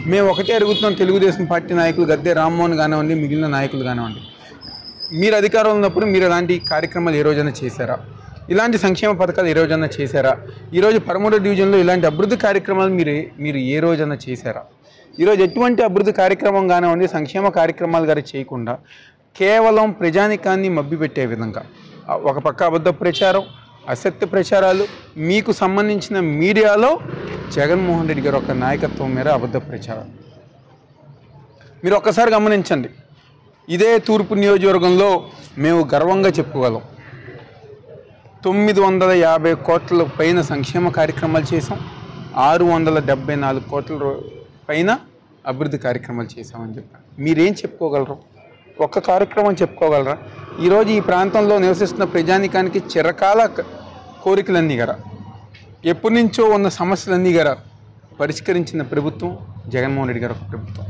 మేము ఒకటే అడుగుతున్నాం, తెలుగుదేశం పార్టీ నాయకులు గద్దె రామ్మోహన్ కానివ్వండి, మిగిలిన నాయకులు కానివ్వండి, మీరు అధికారంలో ఉన్నప్పుడు మీరు ఇలాంటి కార్యక్రమాలు ఏ రోజైనా చేశారా? ఇలాంటి సంక్షేమ పథకాలు ఏ రోజైనా చేశారా? ఈరోజు 13వ డివిజన్లో ఇలాంటి అభివృద్ధి కార్యక్రమాలు మీరు ఏ రోజైనా చేశారా? ఈరోజు ఎటువంటి అభివృద్ధి కార్యక్రమం కానివ్వండి, సంక్షేమ కార్యక్రమాలు గారి చేయకుండా కేవలం ప్రజానికాన్ని మభ్యపెట్టే విధంగా ఒక పక్క అబద్ధ ప్రచారం, అసత్య ప్రచారాలు, మీకు సంబంధించిన మీడియాలో జగన్మోహన్ రెడ్డి గారు ఒక నాయకత్వం మేర అబద్ధ ప్రచారం. మీరు ఒక్కసారి గమనించండి, ఇదే తూర్పు నియోజకవర్గంలో మేము గర్వంగా చెప్పుకోగలం 950 కోట్ల పైన సంక్షేమ కార్యక్రమాలు చేసాం, 674 కోట్ల పైన అభివృద్ధి కార్యక్రమాలు చేసామని చెప్పారు. మీరేం చెప్పుకోగలరు? ఒక్క కార్యక్రమం చెప్పుకోగలరా? ఈరోజు ఈ ప్రాంతంలో నివసిస్తున్న ప్రజానికానికి చిరకాల కోరికలన్నీ గారా, ఎప్పటి నుంచో ఉన్న సమస్యలన్నీ గారా పరిష్కరించిన ప్రభుత్వం జగన్మోహన్ రెడ్డి గారు ఒక ప్రభుత్వం.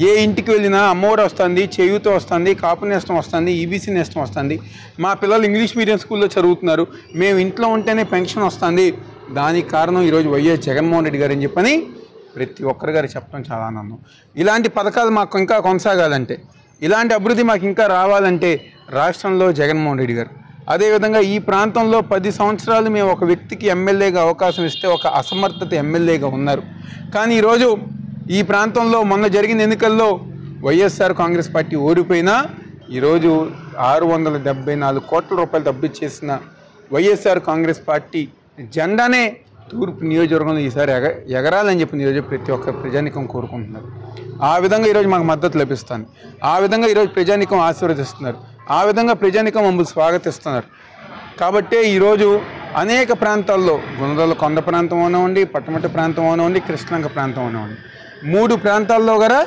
ఏ ఇంటికి వెళ్ళినా అమ్మఒడి వస్తుంది, చేయూత వస్తుంది, కాపు నేస్తం వస్తుంది, ఈబీసీ నేస్తం వస్తుంది, మా పిల్లలు ఇంగ్లీష్ మీడియం స్కూల్లో చదువుతున్నారు, మేము ఇంట్లో ఉంటేనే పెన్షన్ వస్తుంది. దానికి కారణం ఈరోజు వైఎస్ జగన్మోహన్ రెడ్డి గారు అని చెప్పని ప్రతి ఒక్కరి గారు చెప్పడం చాలా ఆనందం. ఇలాంటి పథకాలు మాకు ఇంకా కొనసాగాలంటే, ఇలాంటి అభివృద్ధి మాకు ఇంకా రావాలంటే రాష్ట్రంలో జగన్మోహన్ రెడ్డి గారు, అదేవిధంగా ఈ ప్రాంతంలో 10 సంవత్సరాలు మేము ఒక వ్యక్తికి ఎమ్మెల్యేగా అవకాశం ఇస్తే ఒక అసమర్థత ఎమ్మెల్యేగా ఉన్నారు. కానీ ఈరోజు ఈ ప్రాంతంలో మొన్న జరిగిన ఎన్నికల్లో వైఎస్ఆర్ కాంగ్రెస్ పార్టీ ఓడిపోయినా ఈరోజు 674 కోట్ల రూపాయలు డబ్బిచ్చేసిన వైఎస్ఆర్ కాంగ్రెస్ పార్టీ జెండానే తూర్పు నియోజకవర్గంలో ఈసారి ఎగరాలని చెప్పి ఈరోజు ప్రతి ఒక్క ప్రజానికం కోరుకుంటున్నారు. ఆ విధంగా ఈరోజు మాకు మద్దతు లభిస్తుంది, ఆ విధంగా ఈరోజు ప్రజానికం ఆశీర్వదిస్తున్నారు, ఆ విధంగా ప్రజానికం మమ్మల్ని స్వాగతిస్తున్నారు. కాబట్టే ఈరోజు అనేక ప్రాంతాల్లో గుణదల కొండ ప్రాంతం అవనివ్వండి, పట్టమట్ట ప్రాంతం అవనివ్వండి, కృష్ణలంక ప్రాంతం అవనివ్వండి, 3 ప్రాంతాల్లో కూడా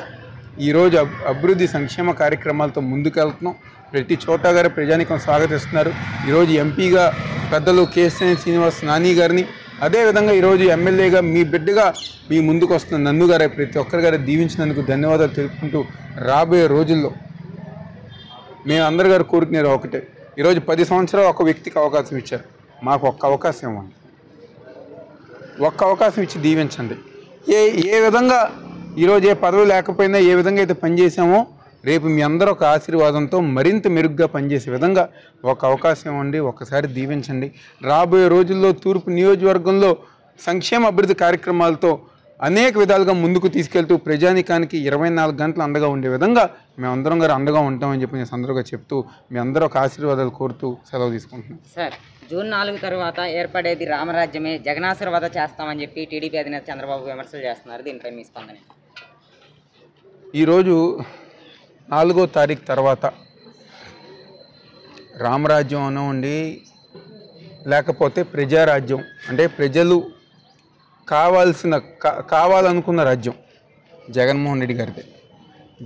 ఈరోజు అభివృద్ధి సంక్షేమ కార్యక్రమాలతో ముందుకెళ్తున్నాం. ప్రతి చోట గారు ప్రజానికం స్వాగతిస్తున్నారు. ఈరోజు ఎంపీగా పెద్దలు కేసీఆర్ శ్రీనివాస్ నాని గారిని, అదేవిధంగా ఈరోజు ఎమ్మెల్యేగా మీ బిడ్డగా మీ ముందుకు వస్తున్న నన్ను గారు ప్రతి ఒక్కరి గారు దీవించినందుకు ధన్యవాదాలు తెలుపుకుంటూ రాబోయే రోజుల్లో మేము అందరి గారు కోరుకునేది ఒకటే, ఈరోజు 10 సంవత్సరాలు ఒక వ్యక్తికి అవకాశం ఇచ్చారు, మాకు ఒక్క అవకాశం ఇవ్వండి, ఒక్క అవకాశం ఇచ్చి దీవించండి. ఏ విధంగా ఈరోజు ఏ పదవి లేకపోయినా ఏ విధంగా అయితే పనిచేసామో రేపు మీ అందరూ ఒక ఆశీర్వాదంతో మరింత మెరుగ్గా పనిచేసే విధంగా ఒక అవకాశం ఇవ్వండి, ఒక్కసారి దీవించండి. రాబోయే రోజుల్లో తూర్పు నియోజకవర్గంలో సంక్షేమ అభివృద్ధి కార్యక్రమాలతో అనేక విధాలుగా ముందుకు తీసుకెళ్తూ ప్రజానికానికి 24 గంటలు అండగా ఉండే విధంగా మేమందరం గారు అండగా ఉంటామని చెప్పి నేను సందర్భంగా చెప్తూ మీ అందరూ ఒక ఆశీర్వాదాలు కోరుతూ సెలవు తీసుకుంటున్నాను. సార్, జూన్ 4 తర్వాత ఏర్పడేది రామరాజ్యమే, జగనాశీర్వాద చేస్తామని చెప్పి టీడీపీ అధినేత చంద్రబాబు విమర్శలు చేస్తున్నారు. దీనిపై మీ స్పందన? ఈరోజు 4వ తారీఖు తర్వాత రామరాజ్యం అనండి, లేకపోతే ప్రజారాజ్యం అంటే ప్రజలు కావాలనుకున్న రాజ్యం జగన్మోహన్ రెడ్డి గారిదే.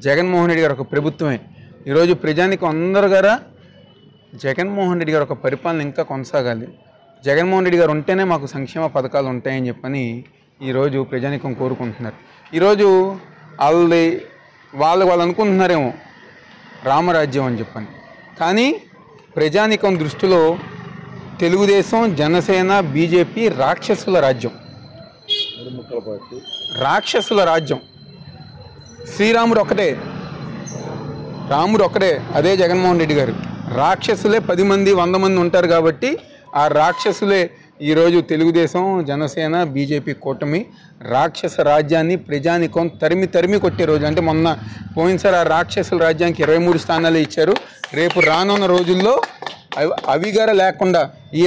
జగన్మోహన్ రెడ్డి గారు ఒక ప్రభుత్వమే. ఈరోజు ప్రజానికి అందరు గారా జగన్మోహన్ రెడ్డి గారు ఒక పరిపాలన ఇంకా కొనసాగాలి, జగన్మోహన్ రెడ్డి గారు ఉంటేనే మాకు సంక్షేమ పథకాలు ఉంటాయని చెప్పని ఈరోజు ప్రజానికం కోరుకుంటున్నారు. ఈరోజు వాళ్ళు అనుకుంటున్నారేమో రామరాజ్యం అని చెప్పని, కానీ ప్రజానికం దృష్టిలో తెలుగుదేశం, జనసేన, బీజేపీ రాక్షసుల రాజ్యం, రాక్షసుల రాజ్యం. శ్రీరాముడు ఒక్కటే, రాముడు ఒక్కడే, అదే జగన్మోహన్ రెడ్డి గారు. రాక్షసులే 10 మంది 100 మంది ఉంటారు కాబట్టి ఆ రాక్షసులే ఈరోజు తెలుగుదేశం, జనసేన, బీజేపీ కూటమి రాక్షస రాజ్యాన్ని ప్రజానికం తరిమి కొట్టే రోజు. అంటే మొన్న పోయినసారి ఆ రాక్షసుల రాజ్యానికి 23 స్థానాలు ఇచ్చారు. రేపు రానున్న రోజుల్లో అవిగార లేకుండా ఈ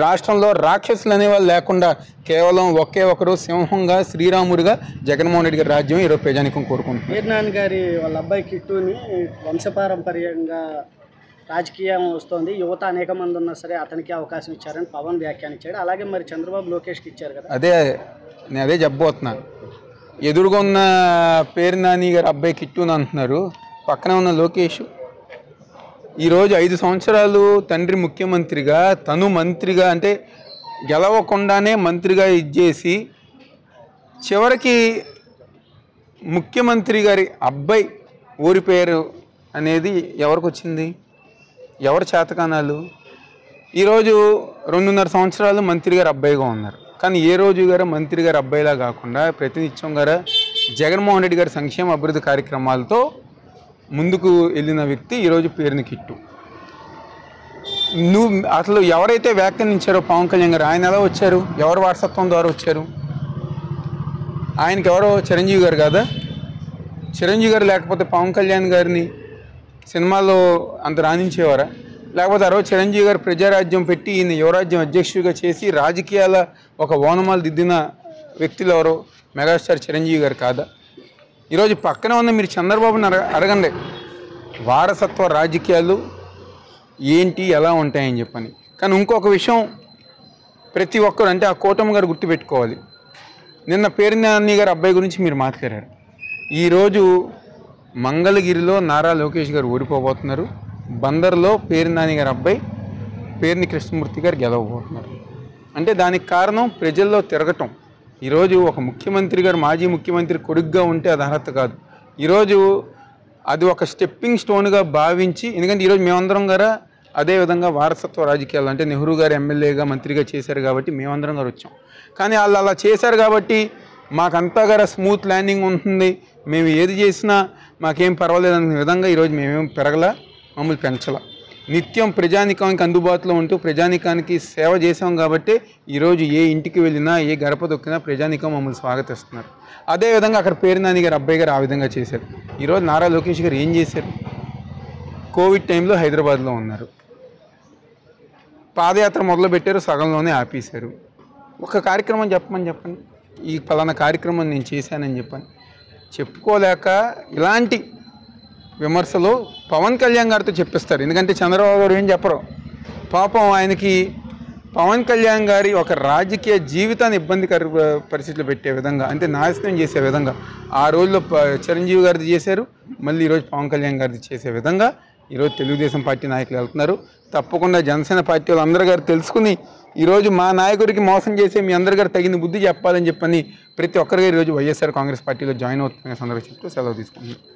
రాష్ట్రంలో రాక్షసులు అనేవాళ్ళు లేకుండా కేవలం ఒకే ఒకరు సింహంగా శ్రీరాముడిగా జగన్మోహన్ రెడ్డి గారి రాజ్యం ఈరోజు ప్రజానికం కోరుకుంటున్నారు. వీరనారాయణ గారి వాళ్ళ అబ్బాయి కిట్టుని వంశపారంపర్యంగా రాజకీయం వస్తుంది, యువత అనేక మంది ఉన్నా సరే అతనికి అవకాశం ఇచ్చారని పవన్ వ్యాఖ్యానించాడు. అలాగే మరి చంద్రబాబు లోకేష్కి ఇచ్చారు కదా. నేను అదే చెప్పబోతున్నాను. ఎదురుగా ఉన్న పేరు నాని గారు అబ్బాయి కిట్టుని అంటున్నారు, పక్కనే ఉన్న లోకేష్ ఈరోజు 5 సంవత్సరాలు తండ్రి ముఖ్యమంత్రిగా, తను మంత్రిగా అంటే గెలవకుండానే మంత్రిగా ఇచ్చేసి చివరికి ముఖ్యమంత్రి గారి అబ్బాయి ఓడిపోయారు అనేది ఎవరికి వచ్చింది? ఎవరు చేతకానాలు? ఈరోజు 2.5 సంవత్సరాలు మంత్రి గారు అబ్బాయిగా ఉన్నారు, కానీ ఏ రోజు గారు మంత్రి గారు అబ్బాయిలా కాకుండా ప్రతినిత్యం గారు జగన్మోహన్ రెడ్డి గారి సంక్షేమ అభివృద్ధి కార్యక్రమాలతో ముందుకు వెళ్ళిన వ్యక్తి ఈరోజు పేరుని కిట్టు. నువ్వు అసలు ఎవరైతే వ్యాఖ్యానించారో పవన్ కళ్యాణ్ గారు, ఆయన ఎలా వచ్చారు? ఎవరు వారసత్వం ద్వారా వచ్చారు? ఆయనకి ఎవరో చిరంజీవి గారు కాదా? చిరంజీవి గారు లేకపోతే పవన్ కళ్యాణ్ గారిని సినిమాల్లో అంత రాణించేవారా? లేకపోతే ఆ రోజు చిరంజీవి గారు ప్రజారాజ్యం పెట్టి ఈయన యువరాజ్యం అధ్యక్షుడిగా చేసి రాజకీయాల ఒక ఓనమాలు దిద్దిన వ్యక్తులు ఎవరో మెగాస్టార్ చిరంజీవి గారు కాదా? ఈరోజు పక్కన ఉన్న మీరు చంద్రబాబుని అడగండి, వారసత్వ రాజకీయాలు ఏంటి, ఎలా ఉంటాయని చెప్పని. కానీ ఇంకొక విషయం ప్రతి ఒక్కరు, అంటే ఆ కూటమి గారు గుర్తుపెట్టుకోవాలి. నిన్న పేర్నాని గారి అబ్బాయి గురించి మీరు మాట్లాడారు. ఈరోజు మంగళగిరిలో నారా లోకేష్ గారు ఓడిపోబోతున్నారు. బందర్లో పేర్నాని గారి అబ్బాయి పేర్ని కృష్ణమూర్తి గారు గెలవబోతున్నారు. అంటే దానికి కారణం ప్రజల్లో తిరగటం. ఈరోజు ఒక ముఖ్యమంత్రి గారు, మాజీ ముఖ్యమంత్రి కొడుగ్గా ఉంటే అది అర్హత కాదు. ఈరోజు అది ఒక స్టెప్పింగ్ స్టోన్గా భావించి, ఎందుకంటే ఈరోజు మేమందరం గారా అదేవిధంగా వారసత్వ రాజకీయాలు, అంటే నెహ్రూ గారు ఎమ్మెల్యేగా మంత్రిగా చేశారు కాబట్టి మేమందరం గారు వచ్చాం. కానీ వాళ్ళు అలా చేశారు కాబట్టి మాకంతా గారా స్మూత్ ల్యాండింగ్ ఉంటుంది, మేము ఏది చేసినా మాకేం పర్వాలేదు అనే విధంగా ఈరోజు మేమేం పెరగలా, మమ్మల్ని పెంచలా. నిత్యం ప్రజానికానికి అందుబాటులో ఉంటూ ప్రజానికానికి సేవ చేసాం కాబట్టి ఈరోజు ఏ ఇంటికి వెళ్ళినా, ఏ గడప దొక్కినా ప్రజానికం మమ్మల్ని స్వాగతిస్తున్నారు. అదేవిధంగా అక్కడ పేర్నాని గారు అబ్బాయి గారు ఆ విధంగా చేశారు. ఈరోజు నారా లోకేష్ గారు ఏం చేశారు? కోవిడ్ టైంలో హైదరాబాద్లో ఉన్నారు, పాదయాత్ర మొదలుపెట్టారు, సగంలోనే ఆపేశారు. ఒక కార్యక్రమం చెప్పండి, ఈ ఫలానా కార్యక్రమం నేను చేశానని చెప్పని చెప్పుకోలేక ఇలాంటి విమర్శలు పవన్ కళ్యాణ్ గారితో చెప్పిస్తారు. ఎందుకంటే చంద్రబాబు గారు ఏం చెప్పరు. పాపం ఆయనకి పవన్ కళ్యాణ్ గారి ఒక రాజకీయ జీవితాన్ని ఇబ్బందికర పరిస్థితులు పెట్టే విధంగా, అంటే నాశనం చేసే విధంగా ఆ రోజుల్లో చిరంజీవి గారిది చేశారు, మళ్ళీ ఈరోజు పవన్ కళ్యాణ్ గారిది చేసే విధంగా ఈరోజు తెలుగుదేశం పార్టీ నాయకులు వెళ్తున్నారు. తప్పకుండా జనసేన పార్టీ వాళ్ళందరూ గారు తెలుసుకుని ఈరోజు మా నాయకుడికి మోసం చేసే మీ అందరి గారు తగిన బుద్ధి చెప్పాలని చెప్పని ప్రతి ఒక్కరిగా ఈరోజు వైఎస్ఆర్ కాంగ్రెస్ పార్టీలో జాయిన్ అవుతున్న సందర్భంగా చెప్తూ సెలవు తీసుకుంటున్నాను.